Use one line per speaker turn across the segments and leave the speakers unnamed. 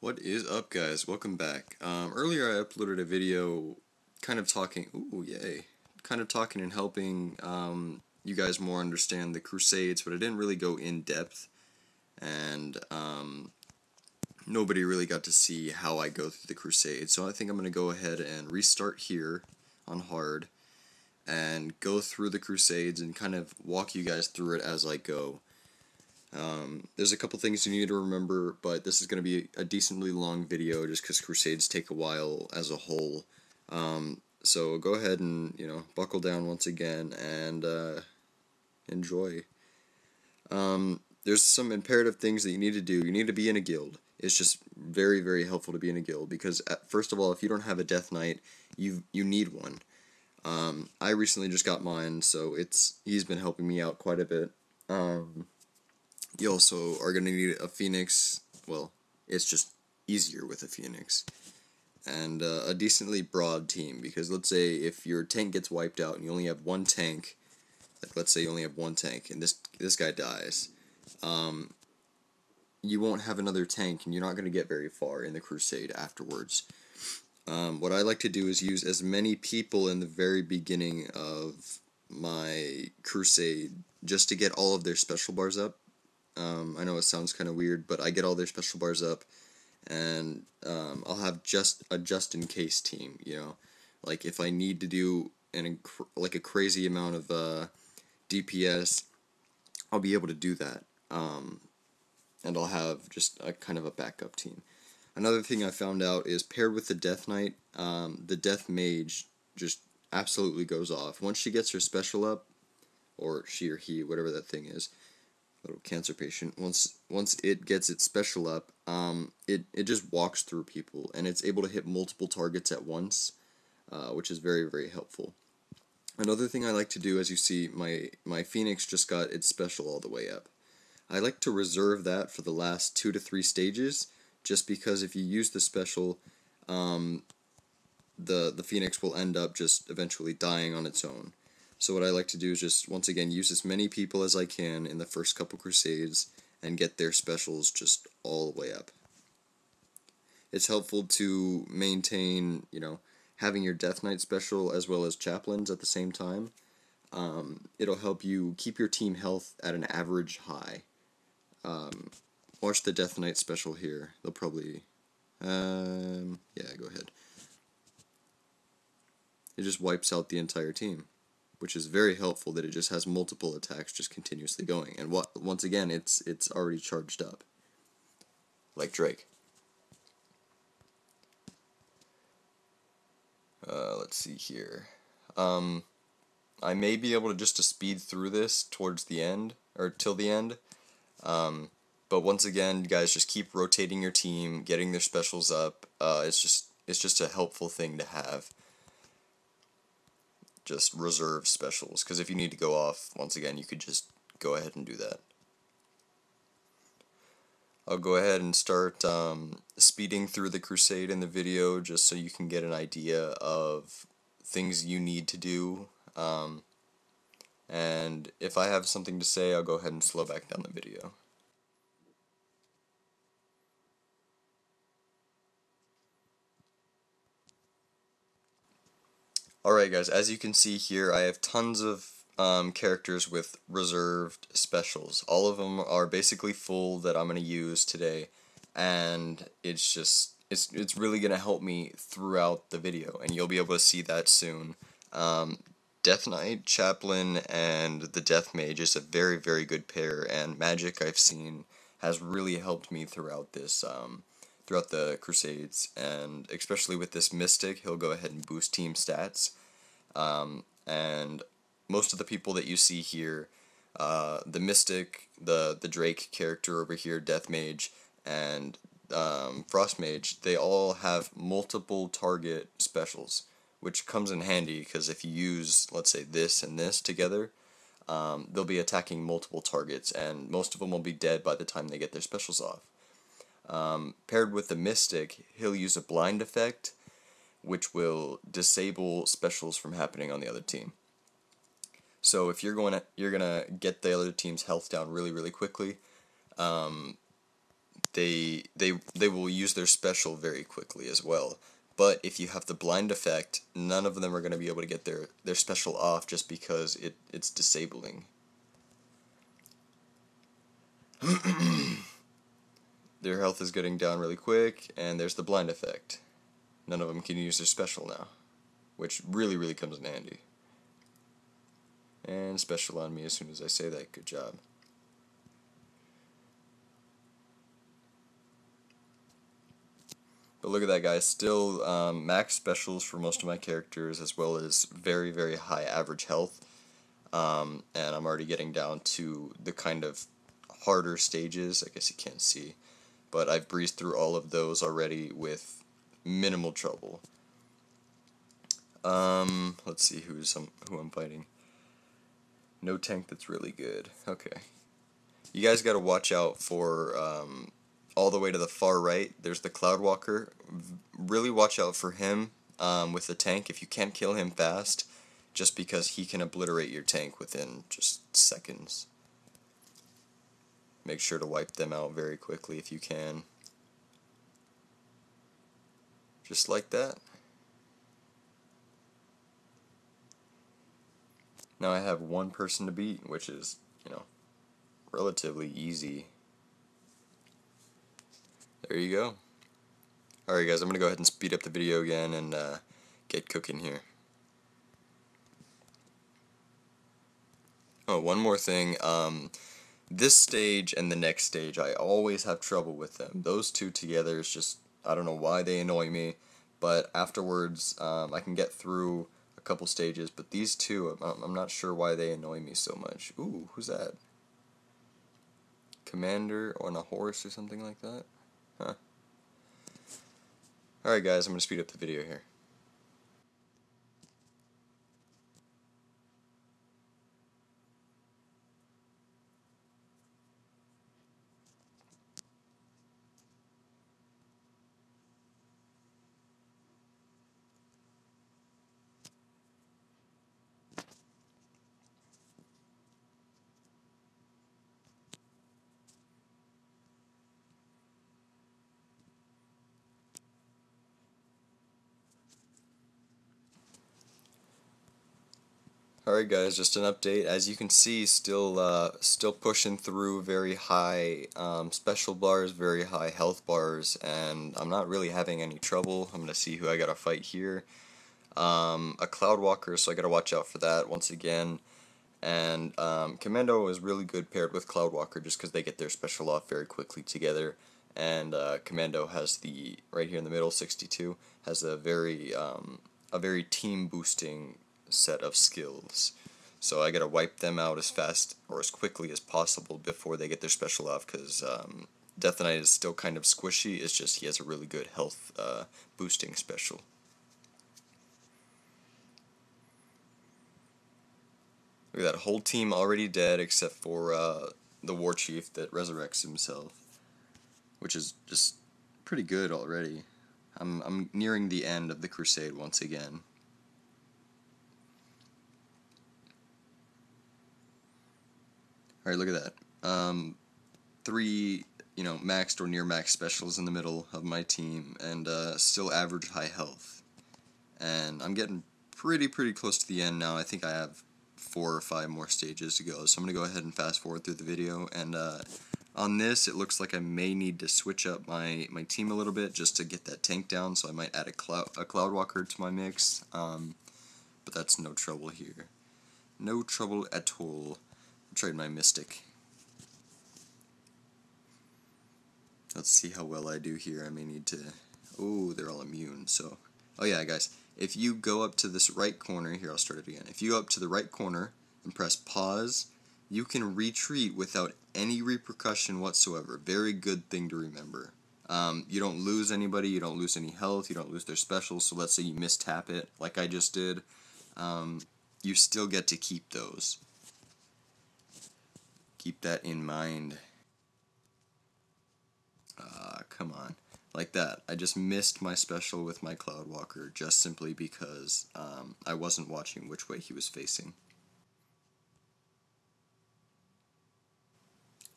What is up, guys? Welcome back. Earlier I uploaded a video kind of talking, kind of talking and helping you guys more understand the Crusades, but I didn't really go in depth, and nobody really got to see how I go through the Crusades, so I think I'm going to go ahead and restart here on hard, and go through the Crusades and kind of walk you guys through it as I go. There's a couple things you need to remember, but this is going to be a decently long video just because Crusades take a while as a whole. So go ahead and, buckle down once again and enjoy. There's some imperative things that you need to do. You need to be in a guild. It's just very, very helpful to be in a guild because, first of all, if you don't have a Death Knight, you need one. I recently just got mine, so he's been helping me out quite a bit. You also are going to need a Phoenix. Well, it's just easier with a Phoenix. And a decently broad team, because let's say if your tank gets wiped out and you only have one tank, like let's say you only have one tank and this guy dies, you won't have another tank and you're not going to get very far in the Crusade afterwards. What I like to do is use as many people in the very beginning of my Crusade just to get all of their special bars up. I know it sounds kind of weird, but I get all their special bars up, and I'll have just a just-in-case team, like if I need to do a crazy amount of DPS, I'll be able to do that, and I'll have just a kind of a backup team. Another thing I found out is paired with the Death Knight, the Death Mage just absolutely goes off. Once she gets her special up, or she or he, whatever that thing is, little cancer patient, once it gets its special up, it just walks through people, and it's able to hit multiple targets at once, which is very, very helpful. Another thing I like to do, as you see, my Phoenix just got its special all the way up. I like to reserve that for the last 2 to 3 stages, just because if you use the special, the Phoenix will end up just eventually dying on its own. So what I like to do is just, once again, use as many people as I can in the first couple Crusades and get their specials just all the way up. It's helpful to maintain, having your Death Knight special as well as Chaplains at the same time. It'll help you keep your team health at an average high. Watch the Death Knight special here. They'll probably, yeah, go ahead. It just wipes out the entire team, which is very helpful that it just has multiple attacks just continuously going. And once again, it's already charged up, like Drake. Let's see here. I may be able to speed through this towards the end, or till the end. But once again, guys, just keep rotating your team, getting their specials up. It's just a helpful thing to have. Just reserve specials, because if you need to go off, once again, you could just go ahead and do that. I'll go ahead and start speeding through the Crusade in the video, just so you can get an idea of things you need to do, and if I have something to say, I'll go ahead and slow back down the video. Alright guys, as you can see here, I have tons of characters with reserved specials. All of them are basically full that I'm going to use today, and it's really going to help me throughout the video, and you'll be able to see that soon. Death Knight, Chaplain, and the Death Mage is a very, very good pair, and magic I've seen has really helped me throughout this, throughout the Crusades, and especially with this Mystic, he'll go ahead and boost team stats, and most of the people that you see here, the Mystic, the Drake character over here, Death Mage, and Frost Mage, they all have multiple target specials, which comes in handy, because if you use, let's say, this and this together, they'll be attacking multiple targets, and most of them will be dead by the time they get their specials off. Paired with the Mystic, he'll use a blind effect, which will disable specials from happening on the other team. So if you're gonna get the other team's health down really, really quickly, they will use their special very quickly as well. But if you have the blind effect, none of them are going to be able to get their special off just because it's disabling. Their health is getting down really quick, and there's the blind effect. None of them can use their special now, which really comes in handy. And special on me as soon as I say that. Good job. But look at that, guys. Still max specials for most of my characters, as well as very high average health. And I'm already getting down to the kind of harder stages. I guess you can't see, but I've breezed through all of those already with minimal trouble. Let's see who I'm fighting. No tank that's really good. Okay. You guys got to watch out for all the way to the far right. There's the Cloudwalker. Really watch out for him with the tank. If you can't kill him fast, just because he can obliterate your tank within just seconds. Make sure to wipe them out very quickly if you can. Just like that. Now I have one person to beat, which is, relatively easy. There you go. Alright guys, I'm going to go ahead and speed up the video again and get cooking here. Oh, one more thing. This stage and the next stage, I always have trouble with them. Those two together is just, I don't know why they annoy me, but afterwards I can get through a couple stages, but these two, I'm not sure why they annoy me so much. Ooh, who's that? Commander on a horse or something like that? Huh. Alright guys, I'm going to speed up the video here. Alright guys, just an update. As you can see, still pushing through very high special bars, very high health bars, and I'm not really having any trouble. I'm gonna see who I gotta fight here. A Cloudwalker, so I gotta watch out for that once again. And Commando is really good paired with Cloudwalker just because they get their special off very quickly together. And Commando has the, right here in the middle, 62, has a very team boosting set of skills. So I gotta wipe them out as fast or as quickly as possible before they get their special off, because Death Knight is still kind of squishy. It's just he has a really good health boosting special. Look at that, whole team already dead except for the War Chief that resurrects himself, which is just pretty good already. I'm nearing the end of the Crusade once again. Alright, look at that. 3, maxed or near max specials in the middle of my team, and still average high health. And I'm getting pretty close to the end now. I think I have 4 or 5 more stages to go, so I'm going to go ahead and fast forward through the video. And on this, it looks like I may need to switch up my team a little bit just to get that tank down, so I might add a Cloudwalker to my mix, but that's no trouble here. No trouble at all. Trade my Mystic. Let's see how well I do here. I may need to... Oh, they're all immune, so... Oh yeah, guys, if you go up to this right corner... Here, I'll start it again. If you go up to the right corner and press pause, you can retreat without any repercussion whatsoever. Very good thing to remember. You don't lose anybody, you don't lose any health, you don't lose their specials, so let's say you mistap it, like I just did. You still get to keep those. Keep that in mind. Come on. Like that. I just missed my special with my Cloudwalker just simply because I wasn't watching which way he was facing.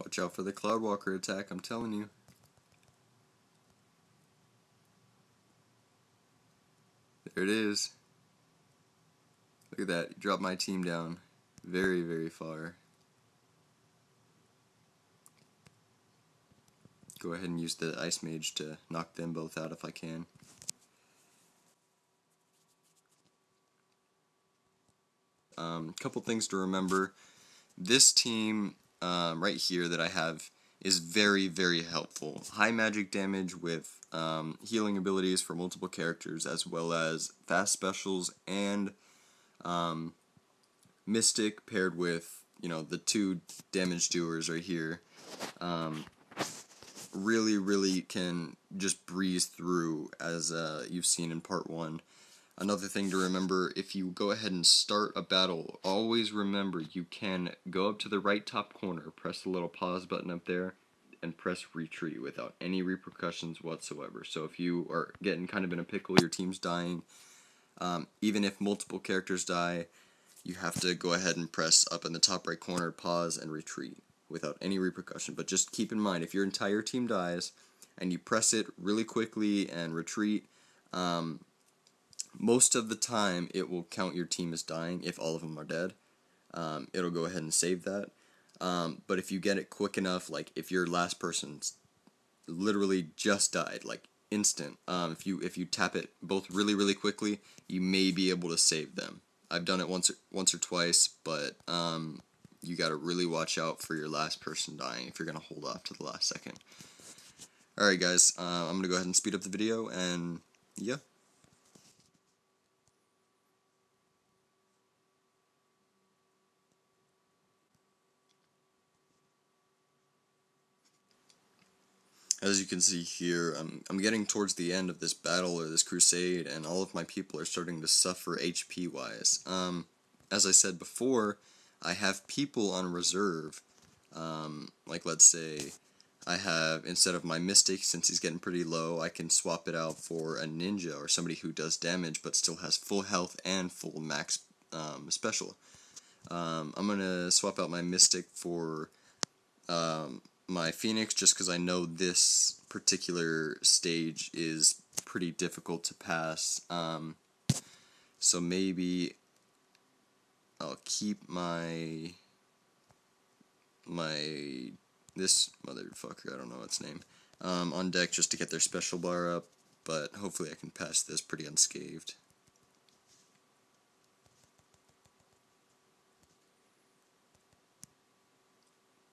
Watch out for the Cloudwalker attack, I'm telling you. There it is. Look at that. Drop my team down very, very far. Go ahead and use the Ice Mage to knock them both out if I can. Couple things to remember. This team right here that I have is very, very helpful. High magic damage with healing abilities for multiple characters, as well as fast specials and Mystic paired with, the 2 damage doers right here. Really, really can just breeze through, as you've seen in part 1. Another thing to remember, if you go ahead and start a battle, always remember you can go up to the right top corner, press the little pause button up there, and press retreat without any repercussions whatsoever. So if you are getting kind of in a pickle, your team's dying, even if multiple characters die, you have to go ahead and press up in the top right corner, pause, and retreat without any repercussion. But just keep in mind, if your entire team dies, and you press it really quickly and retreat, most of the time it will count your team as dying if all of them are dead. It'll go ahead and save that. But if you get it quick enough, like if your last person's literally just died, like instant, if you tap it both really, really quickly, you may be able to save them. I've done it once or twice, but you gotta really watch out for your last person dying if you're gonna hold off to the last second. Alright guys, I'm gonna go ahead and speed up the video, and yeah. As you can see here, I'm getting towards the end of this battle or this crusade, and all of my people are starting to suffer HP-wise. As I said before, I have people on reserve. Like let's say I have, instead of my Mystic, since he's getting pretty low, I can swap it out for a Ninja or somebody who does damage but still has full health and full max special. I'm gonna swap out my Mystic for my Phoenix, just because I know this particular stage is pretty difficult to pass. So maybe I'll keep this motherfucker, I don't know its name, on deck just to get their special bar up, but hopefully I can pass this pretty unscathed.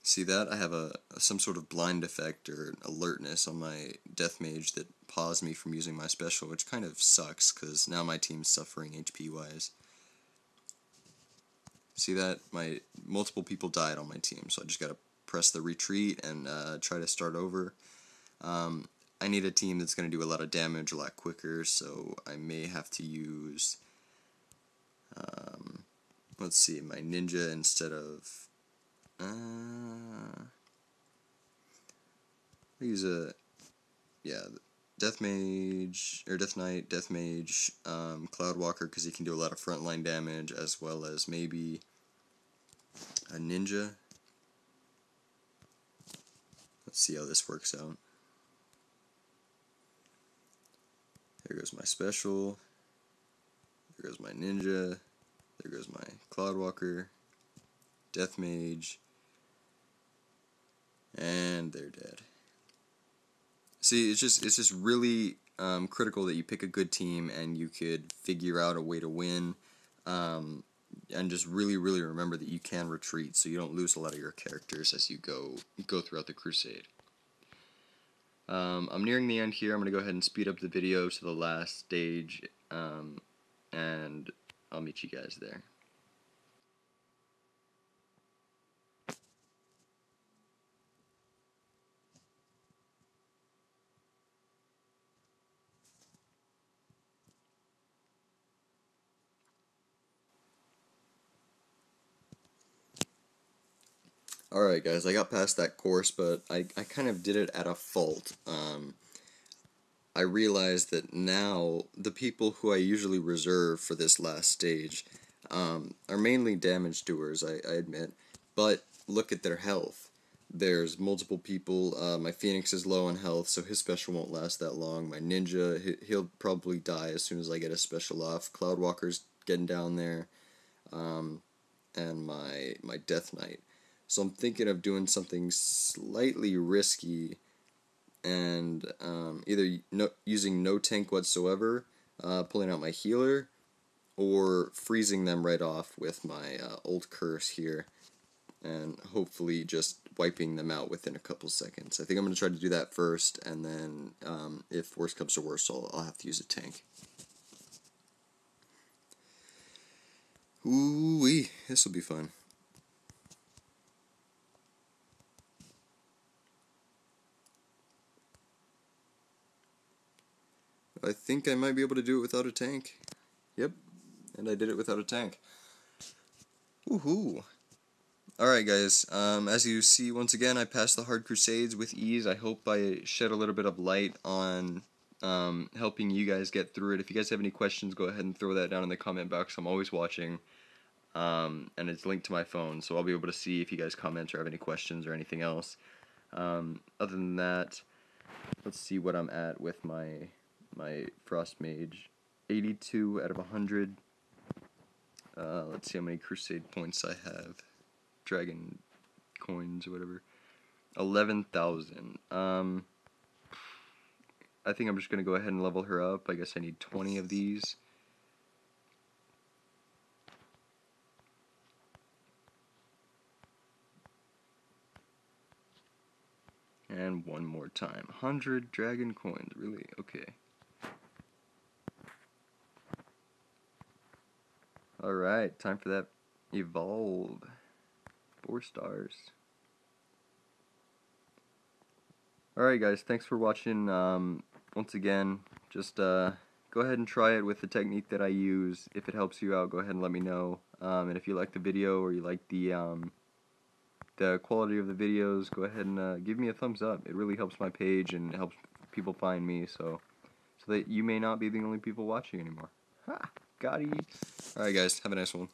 See that? I have some sort of blind effect or alertness on my Death Mage that paused me from using my special, which kind of sucks, because now my team's suffering HP-wise. See that? My multiple people died on my team, so I just gotta press the retreat and try to start over. I need a team that's gonna do a lot of damage a lot quicker, so I may have to use, let's see, my Ninja instead of, I'll use Death Mage, or Death Knight, Death Mage, Cloud Walker, because he can do a lot of frontline damage, as well as maybe a Ninja. Let's see how this works out. There goes my special, there goes my Ninja, there goes my Cloud Walker, Death Mage, and they're dead. See, it's just really critical that you pick a good team and you could figure out a way to win, and just really, really remember that you can retreat so you don't lose a lot of your characters as you go throughout the crusade. I'm nearing the end here. I'm going to go ahead and speed up the video to the last stage, and I'll meet you guys there. Alright guys, I got past that course, but I kind of did it at a fault. I realized that now the people who I usually reserve for this last stage are mainly damage doers, I admit, but look at their health. there's multiple people. My Phoenix is low on health, so his special won't last that long. My Ninja, he'll probably die as soon as I get a special off. Cloudwalker's getting down there. And my Death Knight. So I'm thinking of doing something slightly risky and either using no tank whatsoever, pulling out my healer, or freezing them right off with my old curse here, and hopefully just wiping them out within a couple seconds. I think I'm going to try to do that first, and then if worst comes to worst, I'll have to use a tank. Ooh-wee, this will be fun. I think I might be able to do it without a tank. Yep, and I did it without a tank. Woohoo! Alright guys, as you see, once again, I passed the hard Crusades with ease. I hope I shed a little bit of light on helping you guys get through it. If you guys have any questions, go ahead and throw that down in the comment box. I'm always watching. And it's linked to my phone, so I'll be able to see if you guys comment or have any questions or anything else. Other than that, let's see what I'm at with my Frost Mage. 82 out of 100. Let's see how many Crusade points I have. Dragon coins or whatever. 11,000. I think I'm just going to go ahead and level her up. I guess I need 20 of these. And one more time. 100 dragon coins. Really? Okay. Alright, time for that evolve. 4 stars. Alright guys, thanks for watching. Once again, just go ahead and try it with the technique that I use. If it helps you out, go ahead and let me know. And if you like the video or you like the quality of the videos, go ahead and give me a thumbs up. It really helps my page and it helps people find me, so that you may not be the only people watching anymore. Ha! Got it. Alright guys, have a nice one.